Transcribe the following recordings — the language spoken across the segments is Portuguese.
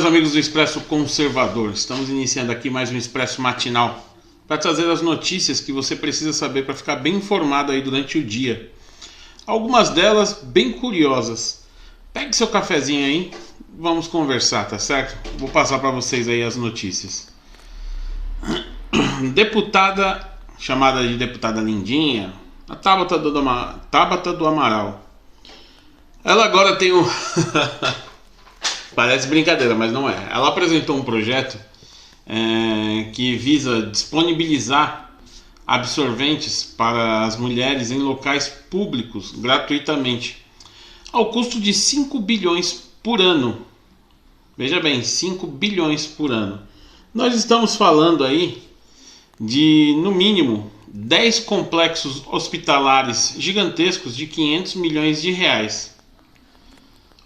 meus amigos do Expresso Conservador. Estamos iniciando aqui mais um Expresso Matinal para trazer as notícias que você precisa saber para ficar bem informado aí durante o dia. Algumas delas bem curiosas. Pegue seu cafezinho aí, vamos conversar, tá certo? Vou passar para vocês aí as notícias. Deputada, chamada de deputada Lindinha, a Tabata do Amaral. Ela agora tem um... Parece brincadeira, mas não é. Ela apresentou um projeto que visa disponibilizar absorventes para as mulheres em locais públicos gratuitamente, ao custo de 5 bilhões por ano. Veja bem, 5 bilhões por ano. Nós estamos falando aí de, no mínimo, 10 complexos hospitalares gigantescos de 500 milhões de reais.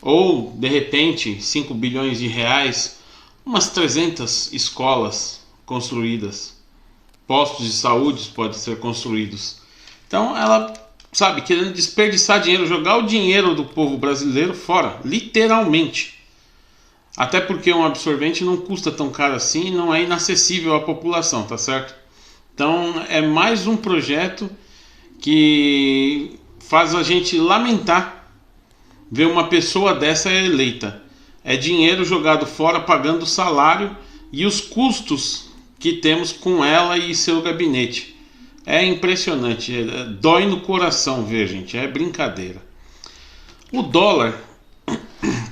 Ou, de repente, 5 bilhões de reais, umas 300 escolas construídas, postos de saúde podem ser construídos. Então ela, sabe, querendo desperdiçar dinheiro, jogar o dinheiro do povo brasileiro fora, literalmente. Até porque um absorvente não custa tão caro assim e não é inacessível à população, tá certo? Então é mais um projeto que faz a gente lamentar ver uma pessoa dessa eleita. É dinheiro jogado fora, pagando o salário e os custos que temos com ela e seu gabinete. É impressionante, dói no coração ver, gente, é brincadeira. O dólar,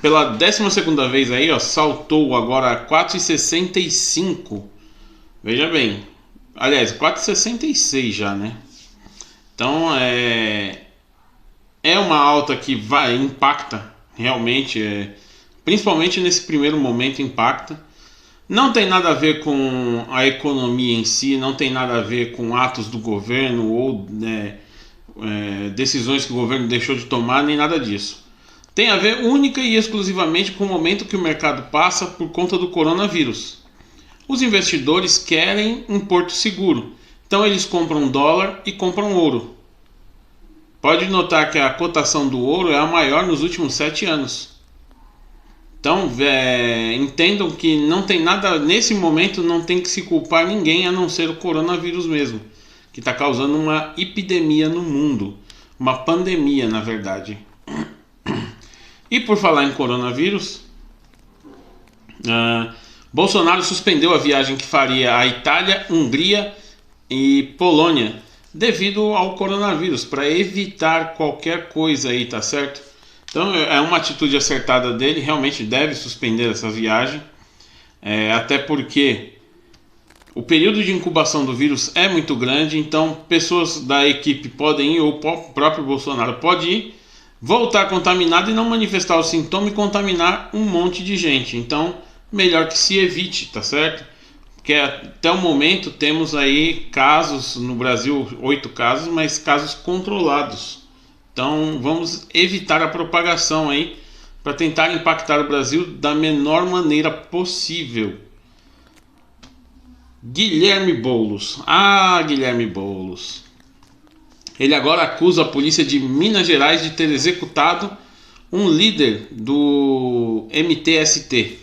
pela 12ª vez aí, ó, saltou agora a 4,65. Veja bem, aliás, 4,66 já, né? Então é uma alta que impacta realmente, principalmente nesse primeiro momento impacta. Não tem nada a ver com a economia em si, não tem nada a ver com atos do governo ou decisões que o governo deixou de tomar, nem nada disso. Tem a ver única e exclusivamente com o momento que o mercado passa por conta do coronavírus. Os investidores querem um porto seguro, então eles compram dólar e compram ouro. Pode notar que a cotação do ouro é a maior nos últimos 7 anos. Então, entendam que não tem nada, nesse momento não tem que se culpar ninguém a não ser o coronavírus mesmo, que está causando uma epidemia no mundo, uma pandemia na verdade. E por falar em coronavírus, Bolsonaro suspendeu a viagem que faria à Itália, Hungria e Polônia devido ao coronavírus, para evitar qualquer coisa aí, tá certo? Então é uma atitude acertada dele, realmente deve suspender essa viagem, até porque o período de incubação do vírus é muito grande, então pessoas da equipe podem ir, ou o próprio Bolsonaro pode ir, voltar contaminado e não manifestar o sintoma e contaminar um monte de gente. Então melhor que se evite, tá certo? Porque até o momento temos aí casos no Brasil, 8 casos, mas casos controlados. Então vamos evitar a propagação aí para tentar impactar o Brasil da menor maneira possível. Guilherme Boulos. Guilherme Boulos. Ele agora acusa a polícia de Minas Gerais de ter executado um líder do MTST.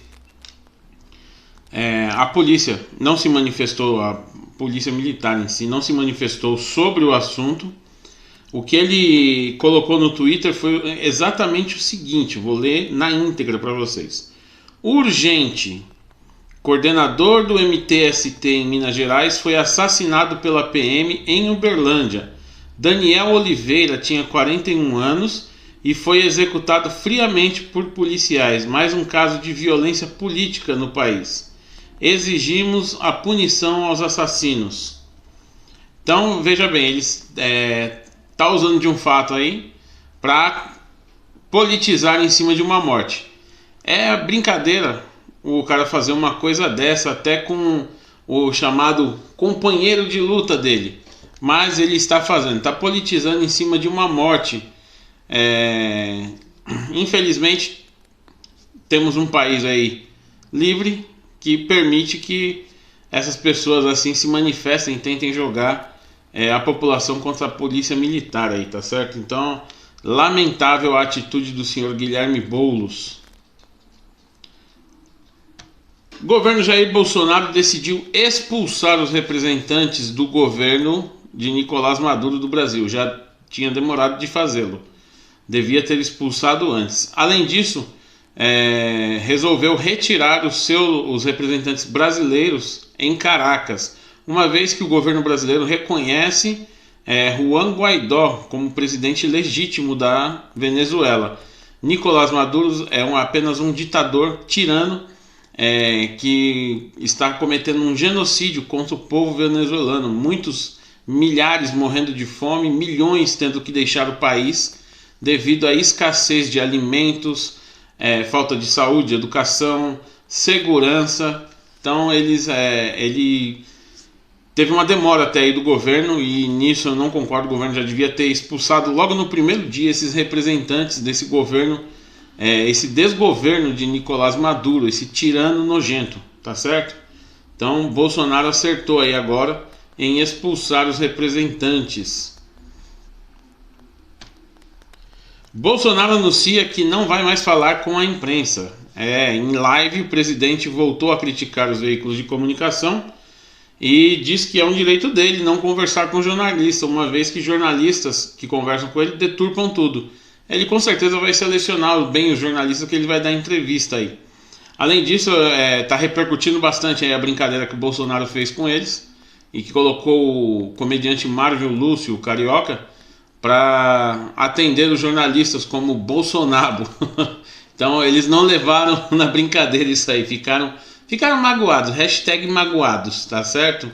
A polícia não se manifestou, a polícia militar em si não se manifestou sobre o assunto. O que ele colocou no Twitter foi exatamente o seguinte, vou ler na íntegra para vocês. Urgente, coordenador do MTST em Minas Gerais foi assassinado pela PM em Uberlândia. Daniel Oliveira tinha 41 anos e foi executado friamente por policiais. Mais um caso de violência política no país. Exigimos a punição aos assassinos. Então, veja bem, eles tá usando de um fato aí para politizar em cima de uma morte. É brincadeira o cara fazer uma coisa dessa, até com o chamado companheiro de luta dele. Mas ele está fazendo, está politizando em cima de uma morte. Infelizmente, temos um país aí livre que permite que essas pessoas assim se manifestem e tentem jogar a população contra a polícia militar aí, tá certo? Então, lamentável a atitude do senhor Guilherme Boulos. O governo Jair Bolsonaro decidiu expulsar os representantes do governo de Nicolás Maduro do Brasil. Já tinha demorado de fazê-lo. Devia ter expulsado antes. Além disso, resolveu retirar os representantes brasileiros em Caracas, uma vez que o governo brasileiro reconhece Juan Guaidó como presidente legítimo da Venezuela. Nicolás Maduro é apenas um ditador tirano que está cometendo um genocídio contra o povo venezuelano. Milhares morrendo de fome, milhões tendo que deixar o país devido à escassez de alimentos, falta de saúde, educação, segurança. Então ele teve uma demora até aí do governo, e nisso eu não concordo. O governo já devia ter expulsado logo no primeiro dia esses representantes desse governo, esse desgoverno de Nicolás Maduro, esse tirano nojento, tá certo? Então Bolsonaro acertou aí agora em expulsar os representantes. Bolsonaro anuncia que não vai mais falar com a imprensa. Em live, o presidente voltou a criticar os veículos de comunicação e diz que é um direito dele não conversar com jornalistas, uma vez que jornalistas que conversam com ele deturpam tudo. Ele com certeza vai selecionar bem os jornalistas que ele vai dar entrevista aí. Além disso, está repercutindo bastante aí a brincadeira que o Bolsonaro fez com eles, e que colocou o comediante Marvel Lúcio, o carioca, para atender os jornalistas como Bolsonaro. Então eles não levaram na brincadeira isso aí, ficaram magoados, hashtag magoados, tá certo?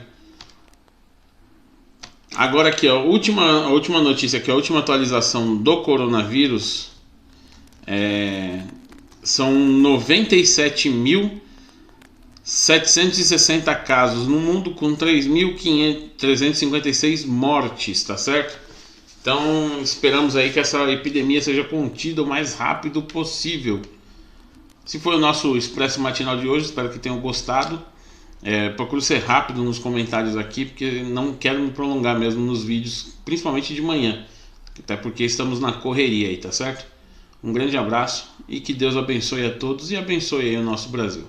Agora aqui, ó, a última notícia aqui, a última atualização do coronavírus, são 97.760 casos no mundo, com 3.356 mortes, tá certo? Então esperamos aí que essa epidemia seja contida o mais rápido possível. Se foi o nosso Expresso Matinal de hoje, espero que tenham gostado. Procuro ser rápido nos comentários aqui, porque não quero me prolongar mesmo nos vídeos, principalmente de manhã, até porque estamos na correria aí, tá certo? Um grande abraço e que Deus abençoe a todos e abençoe aí o nosso Brasil.